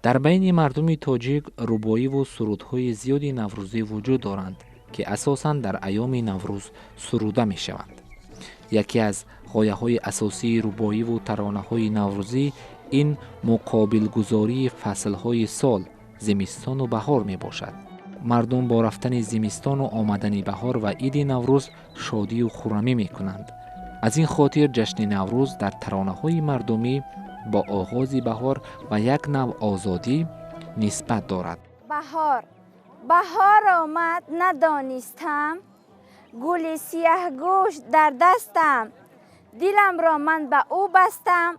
در بین مردم تاجیک ربایی و سرودهای زیادی نوروزی وجود دارند که اساساً در ایام نوروز سروده می شوند. یکی از غایه‌های اساسی ربایی و ترانه‌های نوروزی این مقابل گذاری فصل‌های سال، زمستان و بهار می باشد. مردم با رفتن زمستان و آمدن بهار و عید نوروز شادی و خرمی می کنند. از این خاطر جشن نوروز در ترانه‌های مردمی با آغاز بهار و یک نوع آزادی نسبت دارد. بهار آمد ندانستم، گل سیاه گوش در دستم، دلم را من به او بستم،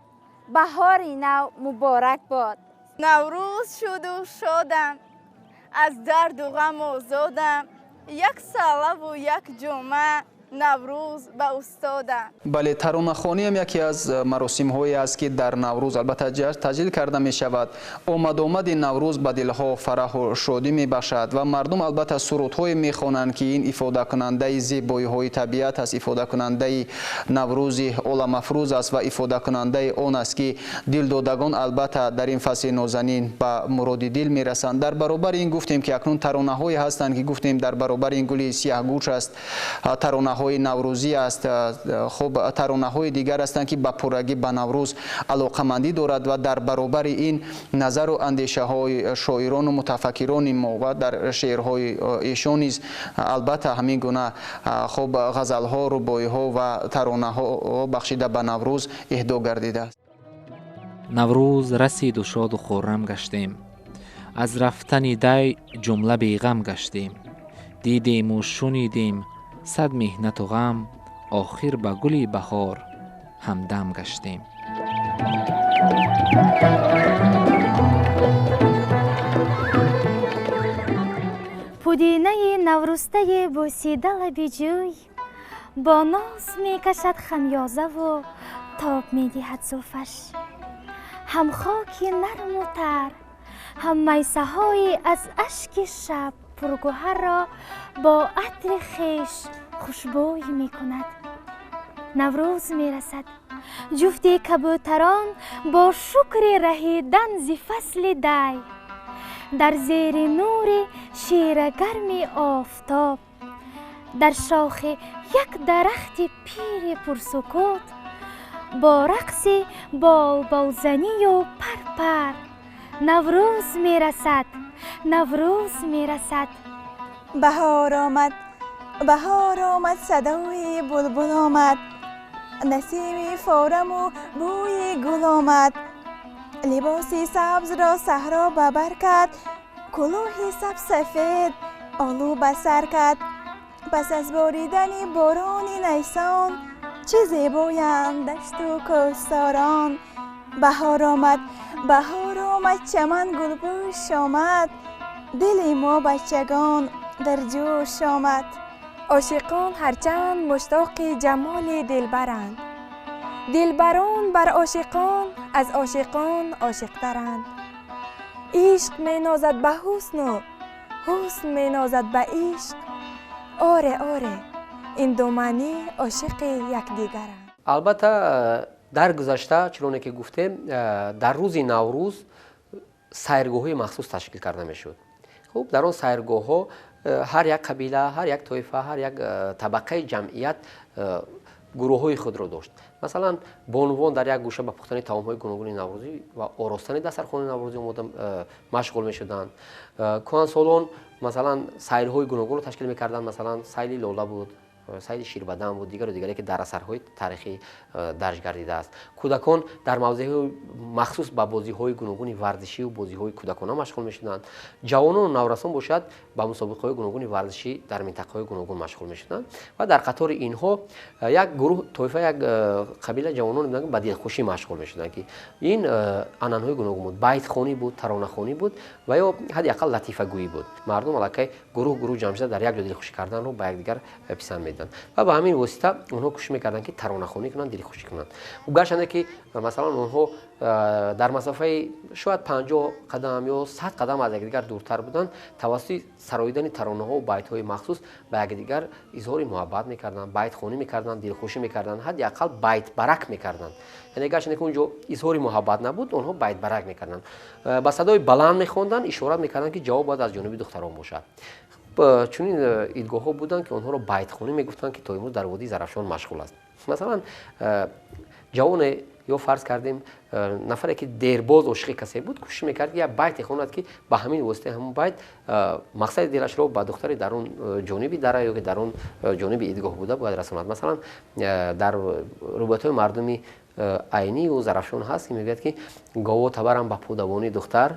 بهاری نو مبارک باد. نوروز شد و شادم، از درد و غم آزادم، یک ساله و یک جمعه نوروز به استادم. بله، ترانه‌خوانی هم یکی از مراسم‌هایی است که در نوروز البته تجلیل کرده می شود. آمد نوروز به دلها فرح و شادی می بخشد و مردم البته سرودهای می خوانند که این افاده کننده زیبایی‌های طبیعت است، افاده کننده نوروز عالم افروز است و افاده کننده آن است که دلدادگان البته در این فصل نازنین به مراد دل می رسند. در برابر این گفتیم که اکنون ترانه‌هایی هستند که گفتیم در برابر این گل سیاه‌گوش است، ترانه‌های نوروزی است. خب ترانه‌های دیگر هستند که به پرگی به نوروز علاقه‌مندی دارد و در برابر این نظر و اندیشه های شاعران و متفکران ما و در شعرهای ایشان نیز البته همین گونه خب غزل‌ها، رباعی‌ها و ترانه‌ها بخشیده به نوروز اهدا گردیده است. نوروز رسید و شاد و خرم گشتیم، از رفتن دی جمله بیغم گشتیم، دیدیم و شنیدیم صد مهنت و غم، آخر به گلی بهار همدم گشتیم. پودینه نورسته بوسیده لب جوی، با ناز می کشد خمیازه و تاب می دهد زلفش، هم خاک نرم و تر، هم میسه های از اشک شب پرگوهر را با عطر خویش خوشبوی می کند. نوروز می رسد، جفت کبوتران با شکر رهیدن ز فصل دی، در زیر نور شیر گرم آفتاب، در شاخ یک درخت پیر پرسکوت، با رقص بلبلزنی و پرپر. نوروز می رسد، نوروز می رسد. بهار آمد صدای بلبل آمد، نسیم فارم و بوی گل آمد، لباسی سبز را صحرا به بر کرد، کلاه سبز سفید آلو به سر کرد. پس از باریدن باران نیسان، چه زیبایند دشت و کوهساران. بهار آمد چمن گلبوش آمد، دل ما بچگان در جوش آمد. عاشقان هرچند مشتاق جمال دلبرند، دلبران بر عاشقان از عاشقان عاشق‌ترند. عشق می نازد به حسن و حسن می نازد به عشق، آره این دو معنی عاشق یکدیگرند. البته در گذشته چون که گفتیم در روز نوروز سیرگاه‌های مخصوص تشکیل کرده میشد. خب در اون سیرگاه‌ها هر یک قبیله، هر یک طایفه، هر یک طبقه جمعیت گروه‌های خود را داشت. مثلا بانوان در یک گوشه به پختن طعام‌های گوناگون نوروزی و آراستن دسترخوان نوروزی مشغول می‌شدند. کهنسالان مثلا سیرهای گوناگون رو تشکیل می‌کردند، مثلا سیل لاله بود، سیل شیربدن بود، دیگری که در اثرهای تاریخی درج گردیده است. کودکان در موضع‌های مخصوص به بازی‌های گوناگون ورزشی و بازی‌های کودکانه مشغول می‌شدند. جوانان و نورسان باشد به مسابقه‌های گوناگون ورزشی در منطقه‌های گوناگون مشغول می‌شدند و در قطار اینها یک گروه طایفه، یک قبیله جوانان به دلخوشی مشغول می‌شدند که این عنعنه‌های گوناگون بود، بیت‌خوانی بود، ترانه‌خوانی بود و یا حداقل لطیفه‌گویی بود. مردم الکی گروه جمع شده در یک جا دلخوشی کردن رو به یکدیگر پسند می‌دادند. میدادند و با همین واسطه اونها کوشش میکردند که ترانه‌خوانی کنند، دلخوشی کنند. و گرچه که مثلا اونها در مسافه شاید 50 قدم یا 100 قدم از یکدیگر دورتر بودند، توسط سراییدن ترانه‌ها و بیت‌های مخصوص به یکدیگر اظهار محبت میکردند، بیت خوانی میکردند، دلخوشی میکردند، حداقل بیت برک میکردند. یعنی گرچه که اونجا اظهار محبت نبود، اونها بیت برک میکردند، با صدای بلند میخواندند، اشارت میکردند که جواب باید از جانب دختران باشد. چون این ایدگاه ها بودند که اونها رو بیت خوانی میگفتند که تا امروز در وادی زرافشان مشغول است. مثلا جوان یا فرض کردیم نفری که دیرباز عاشق کسی بود، کوشش میکرد یا بیت خواند که به همین واسطه همون بیت مقصد دلش رو با دختری در اون جانبی داره یا که در اون جانبی ایدگاه بوده باید رساند. مثلا در رباط‌های مردمی عینی و زرافشان هست که میگوید که گاوا تبرم به پودوانی دختر،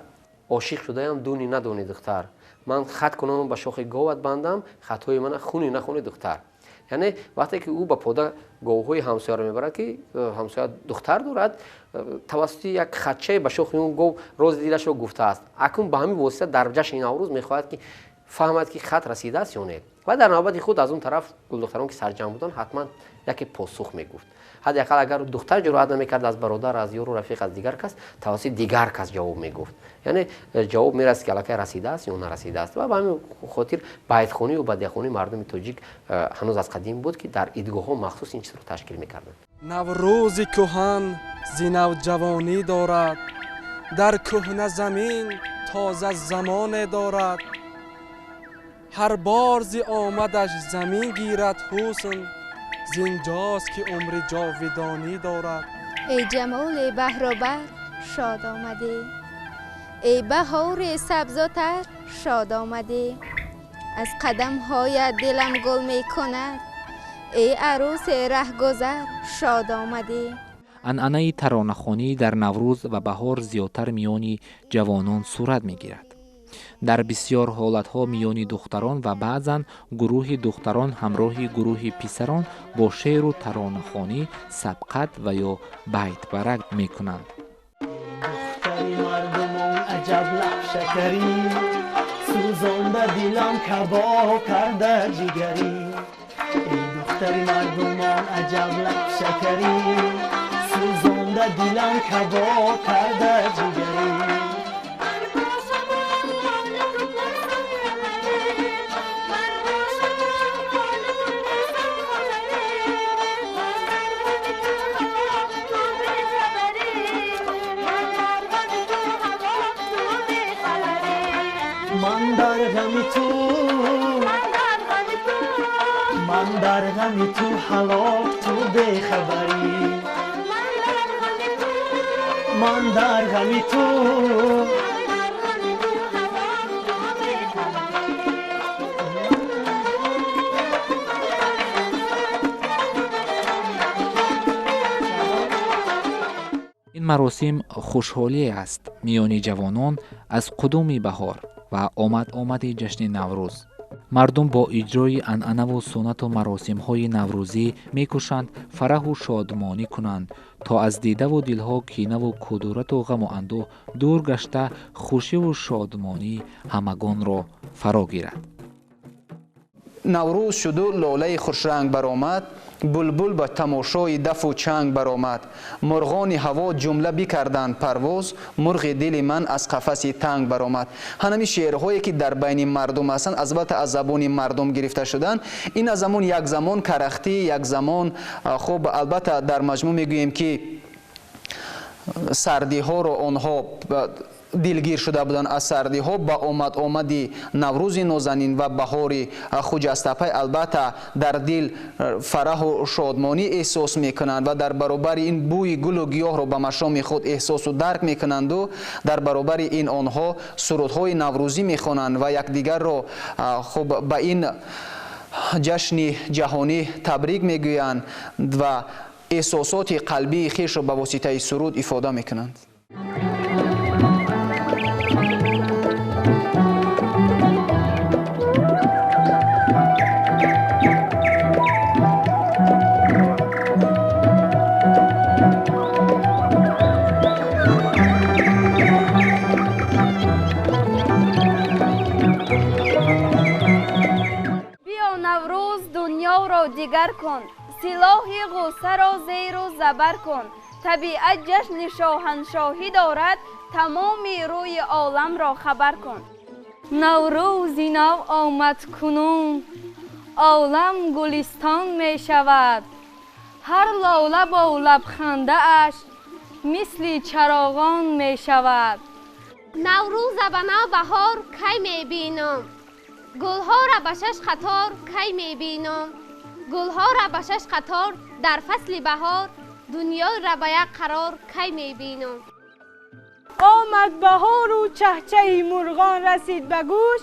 عاشق شده‌ام دونی ندونی دختر، من خط کنم به شاخ گاوت بندم، خطای من خونی نخونی دختر. یعنی وقتی که او به پوده گاوهای همسایه رو میبرد که همسایه دختر دارد، توسط یک خدشه به شاخ اون گاو روز دیلش رو گفته است. اکنون به همین واسطه در جشن نوروز میخواهد که فهمد که خط رسیده است یا نه. و در نوبت خود از اون طرف گل دختران که سرجم بودن حتما یک پاسخ میگفت. حداقل اگر دختر جرأت نمیکرد از برادر، از یار و رفیق، از دیگر کس، توسط دیگر کس جواب میگفت. یعنی جواب میرسید که الکی رسیده است یا نرسیده است. و به همین خاطر بیت خوانی و بدیع خوانی مردم تاجیک هنوز از قدیم بود که در ایدگاه ها مخصوص این چیز رو تشکیل میکردند. نوروز کهن ز نوجوانی دارد، در کهنه زمین تازه زمان دارد. هر بار ز آمدش زمین گیرد حسن، زینجاست که عمر جاودانی دارد. ای جمال بهرآور شاد آمده، ای بهار سبزاتر شاد آمده. از قدم هایت دلم گل می کند، ای عروس رهگذر شاد آمده. عنعنه ترانه‌خوانی در نوروز و بهار زیادتر میان جوانان صورت میگیرد. در بسیار حالتها میان دختران و بعضاً گروه دختران همراه گروه پسران با شعر و ترانه‌خوانی سبقت و یا بیت برک میکنند. دختری مردمان عجب لب شکری، سوزانده دلم کباب کرده جگری. ای دختری مردمان عجب لب شکری، سوزانده دلم کباب کرده جگری. من در غم تو هلاک تو بخبری. من در غم تو این مراسم خوشحالی است میان جوانان از قدوم بهار و آمد جشن نوروز. مردم با اجرای عنعنه و سنت و مراسم های نوروزی میکوشند فرح و شادمانی کنند تا از دیده و دلها کینه و کدورت و غم و اندوه دور گشته خوشی و شادمانی همگان را فرا گیرد. نوروز شد و لاله خوشرنگ برآمد، بلبل با تماشای دف و چنگ برآمد. مرغان هوا جمله بکردند پرواز، مرغ دل من از قفس تنگ برآمد. همین شعرهایی که در بین مردم هستند البته از زبان مردم گرفته شدن. این از زمان یک زمان کرختی، یک زمان خب البته در مجموع میگوییم که سردی ها رو آنها دلگیر شده بودند. از سردی ها با آمدی نوروز نازنین و بهار خجسته البته در دل فرح و شادمانی احساس میکنند و در برابر این بوی گل و گیاه رو به مشام خود احساس و درک میکنند و در برابر این آنها سرودهای نوروزی میخوانند و یکدیگر رو خب به این جشن جهانی تبریک میگویند و احساسات قلبی خیش رو به واسطه سرود افاده میکنند. را دیگر کن، سلاح غصه را زیر و زبر کن. طبیعت جشن شاهنشاهی دارد، تمام روی عالم را خبر کن. نوروزی نو آمد کنون، عالم گلستان می شود. هر لاله با لبخنده اش مثل چراغان می شود. نوروز به نو بهار کی می بینم، گلها را به شش قطار کی می بینم. گلها را به شش قطار در فصل بهار، دنیا را به یک قرار کی می بینم. آمد بهار و چهچه مرغان رسید به گوش،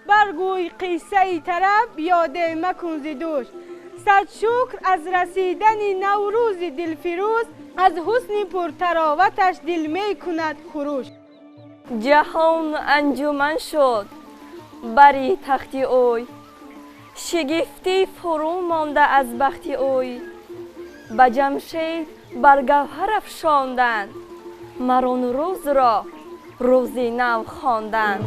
برگوی قصه طرب یاد مکن ز دوش. صد شکر از رسیدن نوروز دلفروز، از حسن پرتراوتش دل می کند خروش. جهان انجمن شد بری تختی اوی، شگفتی فرو مانده از بختی اوی. به جمشید بر گوهر افشاندند، مر آن روز را روزی نو خواندند.